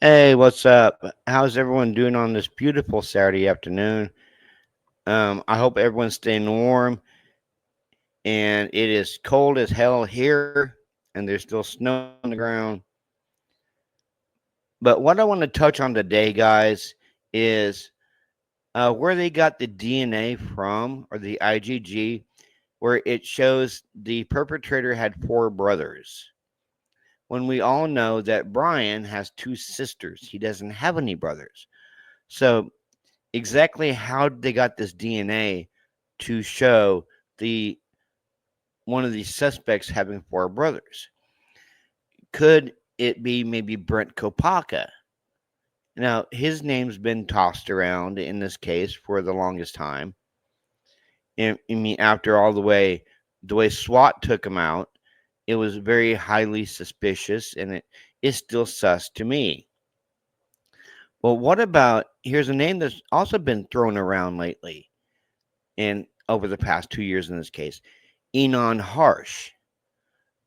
Hey, what's up? How's everyone doing on this beautiful Saturday afternoon? I hope everyone's staying warm. And it is cold as hell here, and there's still snow on the ground. But what I want to touch on today, guys, is where they got the DNA from, or the IGG, where it shows the perpetrator had four brothers. When we all know that Brian has two sisters, he doesn't have any brothers. So exactly how they got this DNA to show the one of these suspects having four brothers. Could it be maybe Brent Kopaka? Now, his name's been tossed around in this case for the longest time. I mean, after all the way SWAT took him out, it was very highly suspicious, and it is still sus to me. Well, what about, here's a name that's also been thrown around lately, and over the past 2 years in this case, Enon Harsh.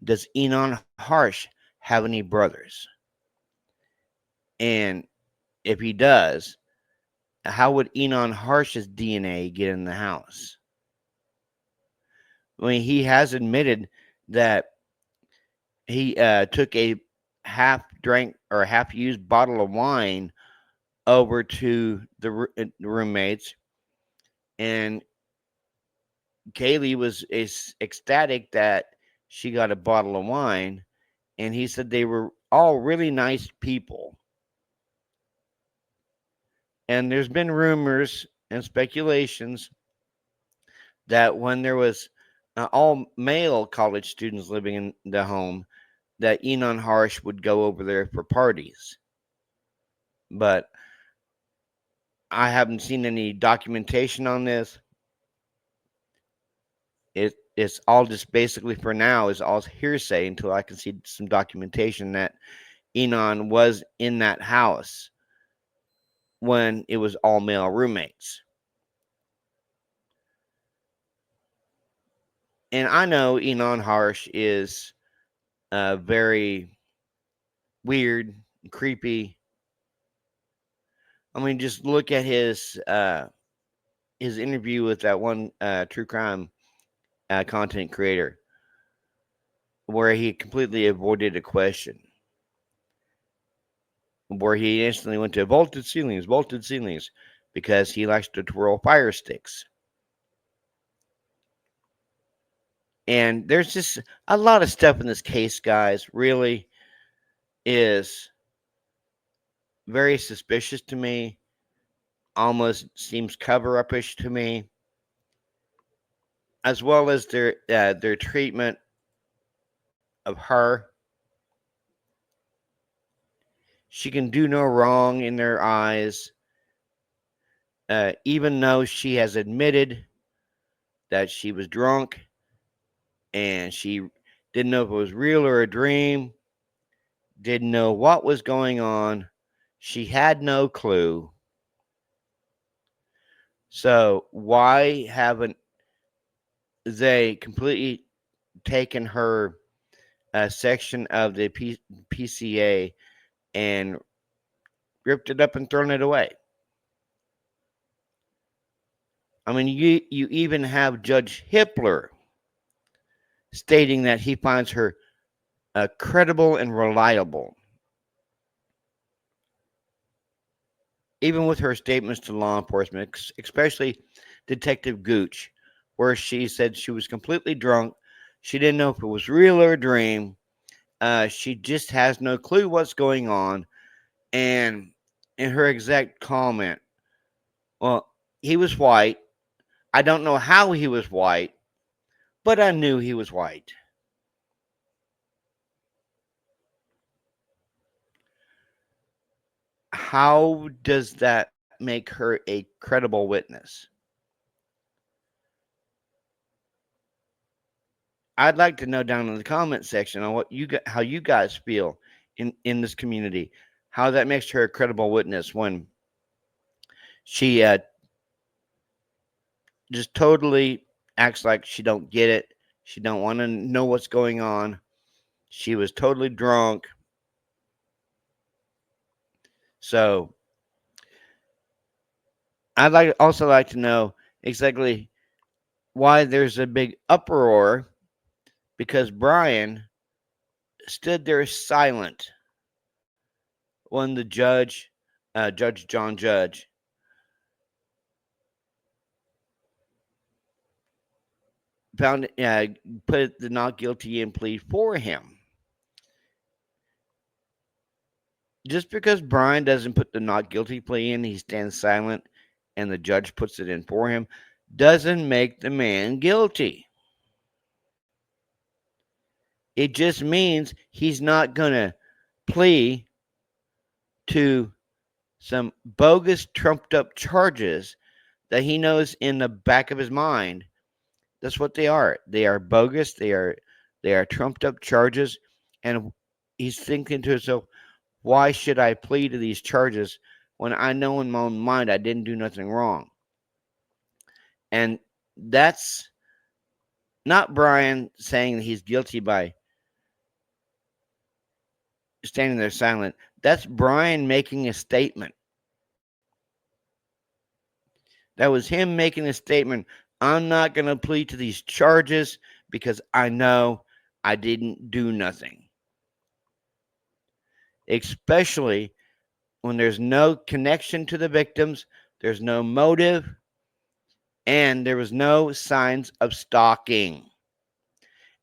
Does Enon Harsh have any brothers? And if he does, how would Enon Harsh's DNA get in the house? I mean, he has admitted that he took a half drank or half used bottle of wine over to the roommates, and Kaylee was ecstatic that she got a bottle of wine, and he said they were all really nice people. And there's been rumors and speculations that when there was all male college students living in the home, that Enon Harsh would go over there for parties. But I haven't seen any documentation on this. It's all just basically for now is all hearsay until I can see some documentation that Enon was in that house when it was all male roommates. And I know Enon Harsh is very weird, creepy. I mean, just look at his interview with that one true crime content creator, where he completely avoided a question, where he instantly went to vaulted ceilings, because he likes to twirl fire sticks. And there's just a lot of stuff in this case, guys, really is very suspicious to me. Almost seems cover-up-ish to me, as well as their treatment of her. She can do no wrong in their eyes, even though she has admitted that she was drunk and she didn't know if it was real or a dream, didn't know what was going on. She had no clue. So why haven't they completely taken her section of the PCA and ripped it up and thrown it away? I mean, you even have Judge Hippler stating that he finds her credible and reliable. Even with her statements to law enforcement, especially Detective Gooch, where she said she was completely drunk. She didn't know if it was real or a dream. She just has no clue what's going on. And in her exact comment, well, he was white. I don't know how he was white, but I knew he was white. how does that make her a credible witness? I'd like to know down in the comment section on how you guys feel in this community, how that makes her a credible witness when she just totally acts like she don't get it. She don't want to know what's going on. She was totally drunk. So I'd also like to know exactly why there's a big uproar because Brian stood there silent when the judge, Judge John Judge, found put the not guilty in plea for him. Just because Brian doesn't put the not guilty plea in, he stands silent, and the judge puts it in for him, doesn't make the man guilty. It just means he's not going to plea to some bogus, trumped up charges that he knows in the back of his mind. That's what they are. They are bogus. They are trumped up charges, and he's thinking to himself, "Why should I plead to these charges when I know in my own mind I didn't do nothing wrong?" And that's not Brian saying that he's guilty by standing there silent. That's Brian making a statement. That was him making a statement. I'm not going to plead to these charges because I know I didn't do nothing. Especially when there's no connection to the victims, there's no motive, and there was no signs of stalking.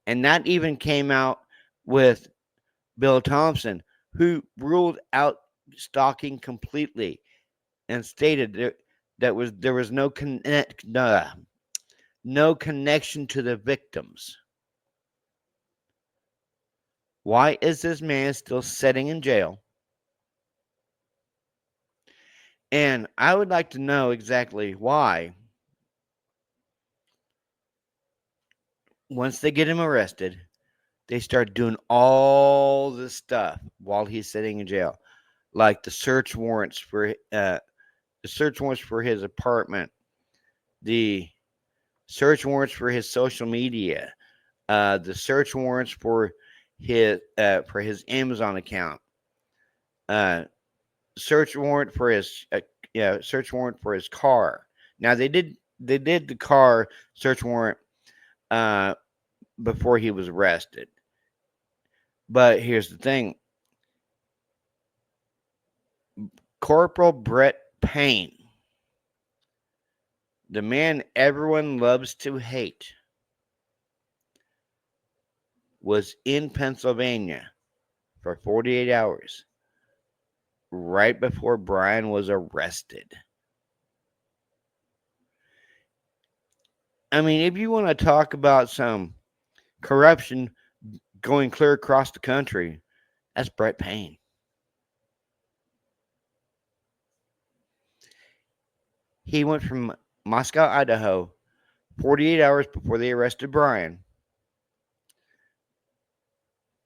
And that even came out with Bill Thompson, who ruled out stalking completely and stated there was no connection to the victims. Why is this man still sitting in jail? And I would like to know exactly why, once they get him arrested, they start doing all this stuff while he's sitting in jail, like the search warrants for his apartment, the search warrants for his social media, the search warrants for his Amazon account, uh, search warrant for his search warrant for his car. Now they did the car search warrant uh, before he was arrested, but here's the thing: Corporal Brett Payne, the man everyone loves to hate, was in Pennsylvania for 48 hours right before Brian was arrested. I mean, if you want to talk about some corruption going clear across the country, that's Brett Payne. He went from Moscow, Idaho, 48 hours before they arrested Brian,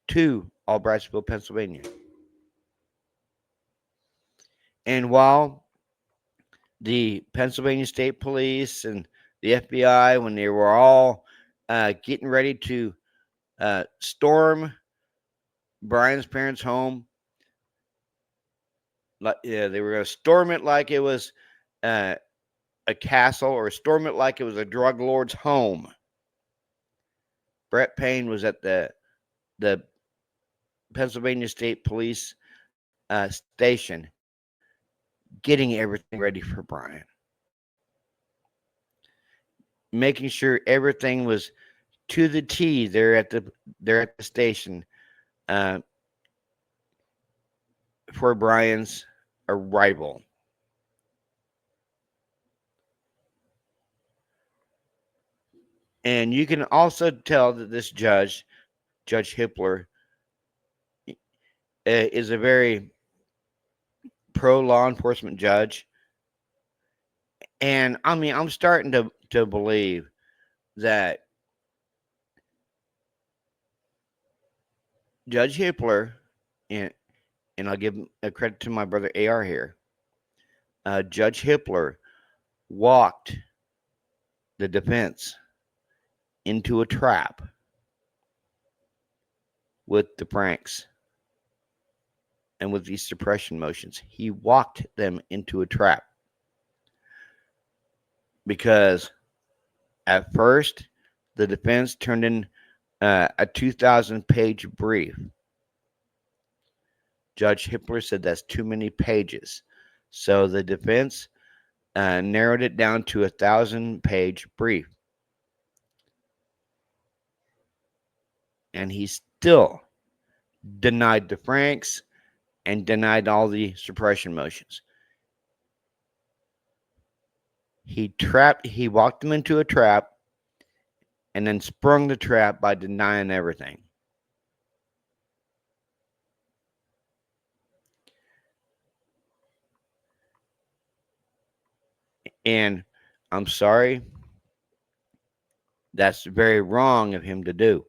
to Albrightsville, Pennsylvania. And while the Pennsylvania State Police and the FBI, when they were all getting ready to storm Brian's parents' home, like they were going to storm it like it was uh, a castle, or storm it like it was a drug lord's home. Brett Payne was at the Pennsylvania State Police station, getting everything ready for Brian, making sure everything was to the T there at the station uh, for Brian's arrival. And you can also tell that this Judge Hippler, is a very pro law enforcement judge. And I mean, I'm starting to believe that Judge Hippler, and I'll give a credit to my brother AR here. Judge Hippler walked the defense into a trap with the pranks and with these suppression motions. He walked them into a trap because at first the defense turned in a 2,000-page brief. Judge Hippler said that's too many pages. So the defense narrowed it down to a 1,000-page brief. And he still denied the Franks and denied all the suppression motions. He walked them into a trap and then sprung the trap by denying everything. And I'm sorry, that's very wrong of him to do.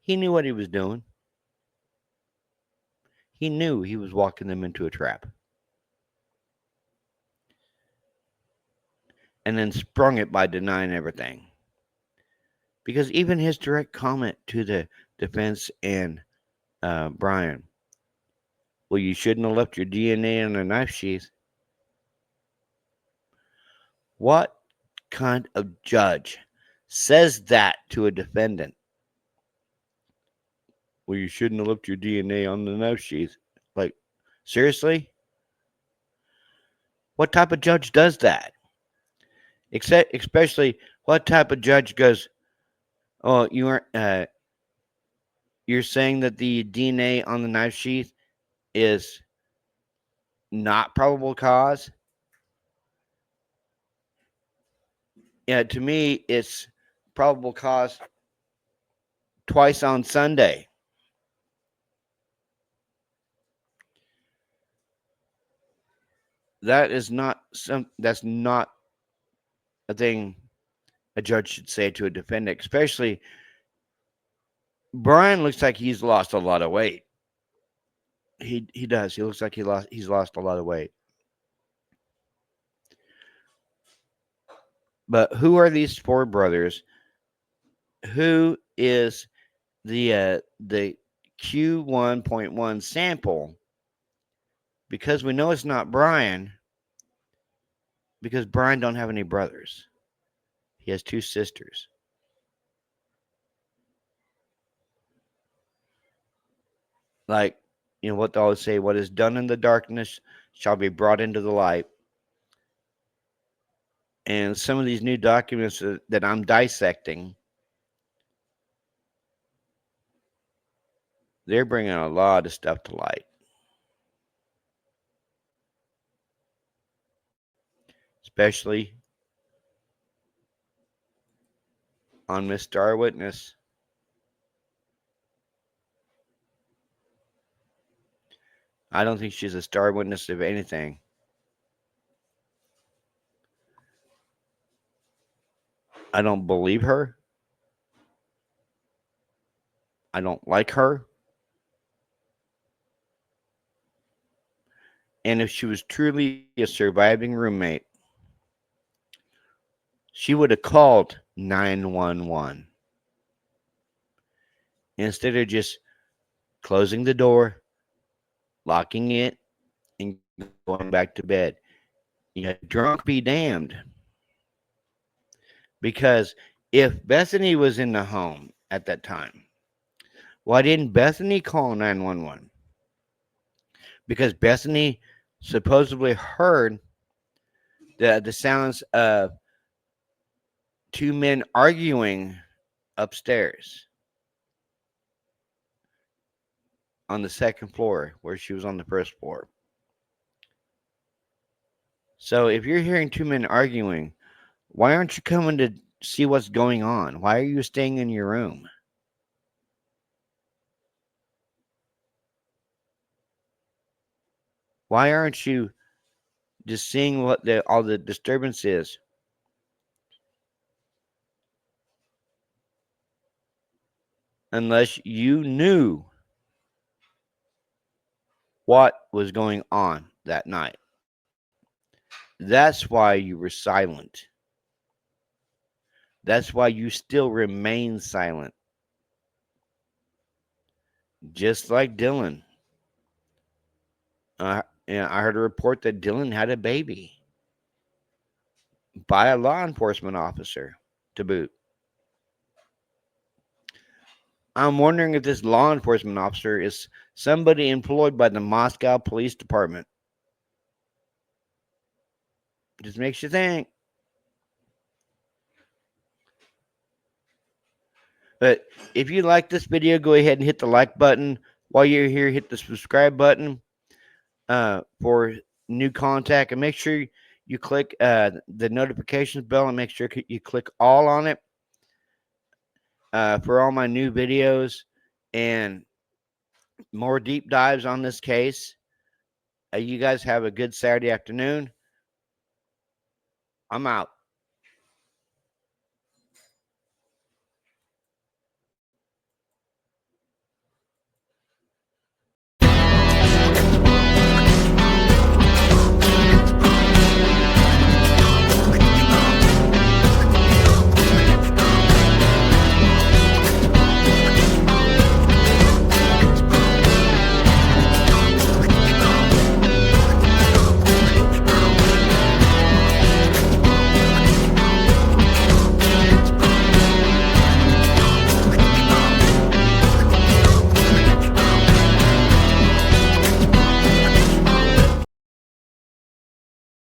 He knew what he was doing. He knew he was walking them into a trap. And then sprung it by denying everything. Because even his direct comment to the defense and Brian, well, you shouldn't have left your DNA in a knife sheath. What kind of judge says that to a defendant? Well, you shouldn't have left your DNA on the knife sheath. Like, seriously? What type of judge does that? Especially, what type of judge goes, oh, you're saying that the DNA on the knife sheath is not probable cause? Yeah, to me, it's probable cause twice on Sunday. That's not a thing a judge should say to a defendant, especially Brian looks like he's lost a lot of weight. He does. He looks like he's lost a lot of weight. But who are these four brothers? Who is the Q1.1 sample? Because we know it's not Brian, because Brian don't have any brothers. He has two sisters. Like, you know what they always say, what is done in the darkness shall be brought into the light. And some of these new documents that I'm dissecting, they're bringing a lot of stuff to light. Especially on Miss Star Witness. I don't think she's a star witness of anything. I don't believe her. I don't like her. And if she was truly a surviving roommate, she would have called 911 instead of just closing the door, locking it, and going back to bed. You know, drunk be damned. Because if Bethany was in the home at that time, why didn't Bethany call 911? Because Bethany supposedly heard the sounds of two men arguing upstairs on the second floor where she was on the first floor. So if you're hearing two men arguing, why aren't you coming to see what's going on? Why are you staying in your room? Why aren't you just seeing what all the disturbance is? Unless you knew what was going on that night. That's why you were silent. That's why you still remain silent. Just like Dylan. I heard a report that Dylan had a baby by a law enforcement officer to boot. I'm wondering if this law enforcement officer is somebody employed by the Moscow Police Department. Just makes you think. But if you like this video, go ahead and hit the like button. While you're here, hit the subscribe button for new contact, and make sure you click the notifications bell, and make sure you click all on it for all my new videos and more deep dives on this case. You guys have a good Saturday afternoon. I'm out.